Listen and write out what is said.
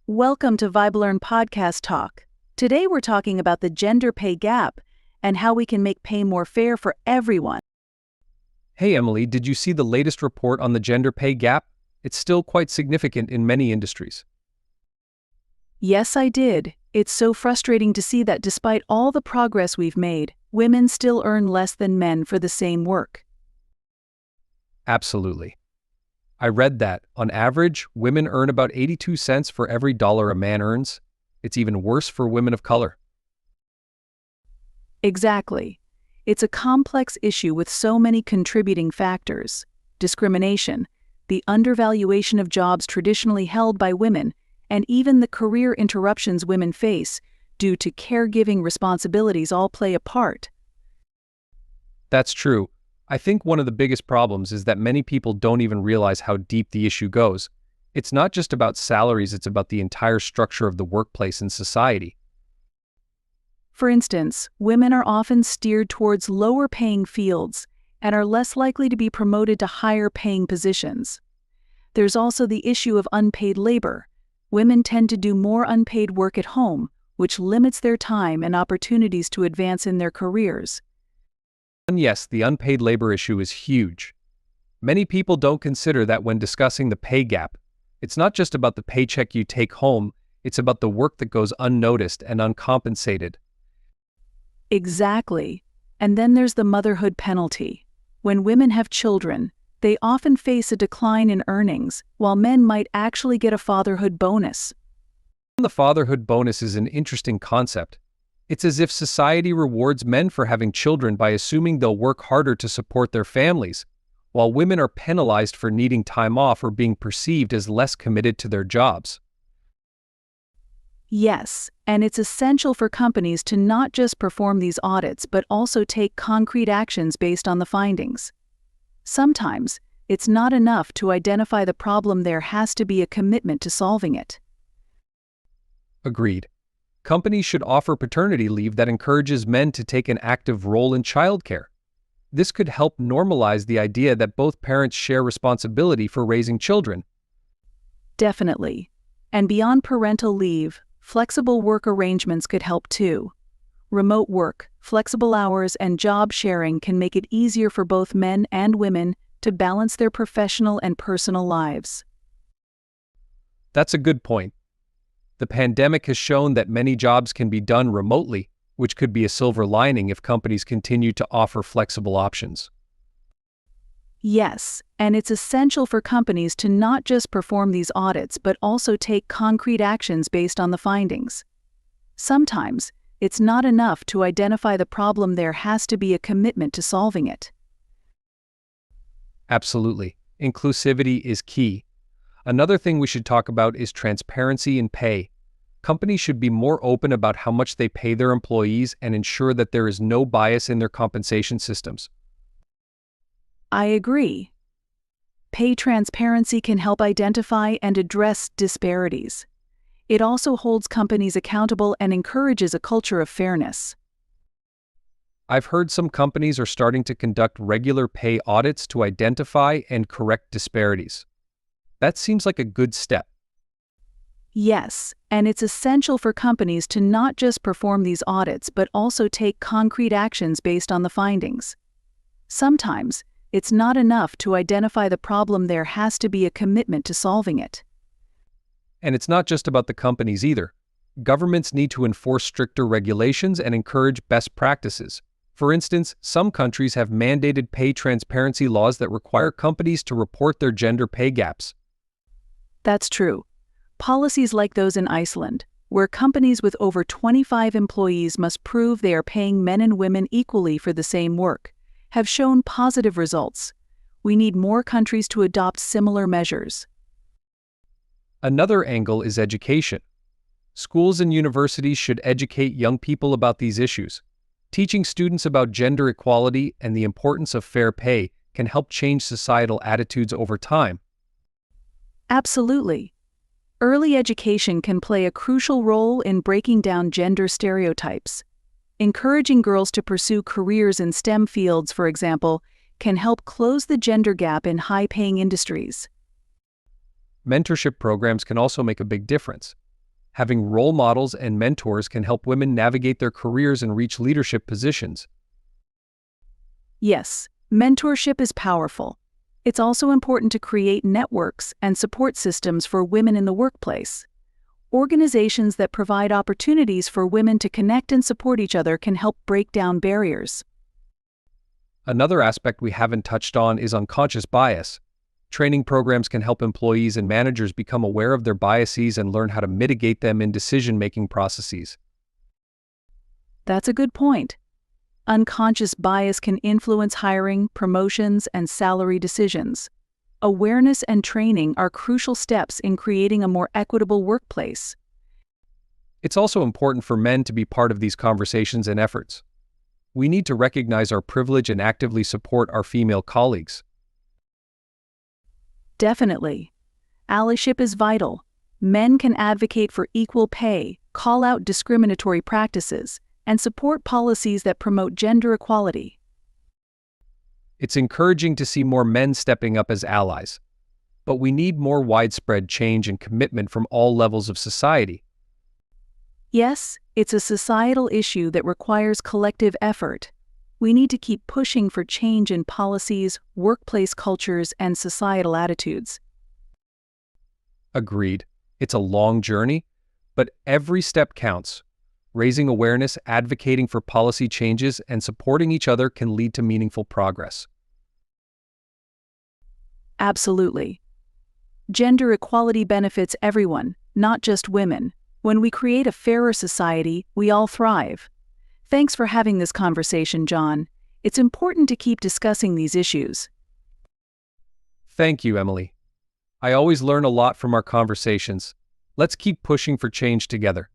Welcome to Vibelearn Podcast Talk. Today we're talking about the gender pay gap and how we can make pay more fair for everyone. Hey Emily, did you see the latest report on the gender pay gap? It's still quite significant in many industries. Yes, I did. It's so frustrating to see that despite all the progress we've made, women still earn less than men for the same work. Absolutely. I read that, on average, women earn about 82 cents for every dollar a man earns. It's even worse for women of color. Exactly. It's a complex issue with so many contributing factors: discrimination, the undervaluation of jobs traditionally held by women, and even the career interruptions women face due to caregiving responsibilities all play a part. That's true. I think one of the biggest problems is that many people don't even realize how deep the issue goes. It's not just about salaries, it's about the entire structure of the workplace and society. For instance, women are often steered towards lower-paying fields and are less likely to be promoted to higher-paying positions. There's also the issue of unpaid labor. Women tend to do more unpaid work at home, which limits their time and opportunities to advance in their careers. And yes, the unpaid labor issue is huge. Many people don't consider that when discussing the pay gap. It's not just about the paycheck you take home, it's about the work that goes unnoticed and uncompensated. Exactly. And then there's the motherhood penalty. When women have children, they often face a decline in earnings, while men might actually get a fatherhood bonus. The fatherhood bonus is an interesting concept. It's as if society rewards men for having children by assuming they'll work harder to support their families, while women are penalized for needing time off or being perceived as less committed to their jobs. Yes, and it's essential for companies to not just perform these audits but also take concrete actions based on the findings. Sometimes, it's not enough to identify the problem, there has to be a commitment to solving it. Agreed. Companies should offer paternity leave that encourages men to take an active role in childcare. This could help normalize the idea that both parents share responsibility for raising children. Definitely. And beyond parental leave, flexible work arrangements could help too. Remote work, flexible hours, and job sharing can make it easier for both men and women to balance their professional and personal lives. That's a good point. The pandemic has shown that many jobs can be done remotely, which could be a silver lining if companies continue to offer flexible options. Yes, and it's essential for companies to not just perform these audits but also take concrete actions based on the findings. Sometimes, it's not enough to identify the problem, there has to be a commitment to solving it. Absolutely. Inclusivity is key. Another thing we should talk about is transparency in pay. Companies should be more open about how much they pay their employees and ensure that there is no bias in their compensation systems. I agree. Pay transparency can help identify and address disparities. It also holds companies accountable and encourages a culture of fairness. I've heard some companies are starting to conduct regular pay audits to identify and correct disparities. That seems like a good step. Yes, and it's essential for companies to not just perform these audits but also take concrete actions based on the findings. Sometimes, it's not enough to identify the problem, there has to be a commitment to solving it. And it's not just about the companies either. Governments need to enforce stricter regulations and encourage best practices. For instance, some countries have mandated pay transparency laws that require companies to report their gender pay gaps. That's true. Policies like those in Iceland, where companies with over 25 employees must prove they are paying men and women equally for the same work, have shown positive results. We need more countries to adopt similar measures. Another angle is education. Schools and universities should educate young people about these issues. Teaching students about gender equality and the importance of fair pay can help change societal attitudes over time. Absolutely. Early education can play a crucial role in breaking down gender stereotypes. Encouraging girls to pursue careers in STEM fields, for example, can help close the gender gap in high-paying industries. Mentorship programs can also make a big difference. Having role models and mentors can help women navigate their careers and reach leadership positions. Yes, mentorship is powerful. It's also important to create networks and support systems for women in the workplace. Organizations that provide opportunities for women to connect and support each other can help break down barriers. Another aspect we haven't touched on is unconscious bias. Training programs can help employees and managers become aware of their biases and learn how to mitigate them in decision-making processes. That's a good point. Unconscious bias can influence hiring, promotions, and salary decisions. Awareness and training are crucial steps in creating a more equitable workplace. It's also important for men to be part of these conversations and efforts. We need to recognize our privilege and actively support our female colleagues. Definitely. Allyship is vital. Men can advocate for equal pay, call out discriminatory practices, and support policies that promote gender equality. It's encouraging to see more men stepping up as allies, but we need more widespread change and commitment from all levels of society. Yes, it's a societal issue that requires collective effort. We need to keep pushing for change in policies, workplace cultures, and societal attitudes. Agreed. It's a long journey, but every step counts. Raising awareness, advocating for policy changes, and supporting each other can lead to meaningful progress. Absolutely. Gender equality benefits everyone, not just women. When we create a fairer society, we all thrive. Thanks for having this conversation, John. It's important to keep discussing these issues. Thank you, Emily. I always learn a lot from our conversations. Let's keep pushing for change together.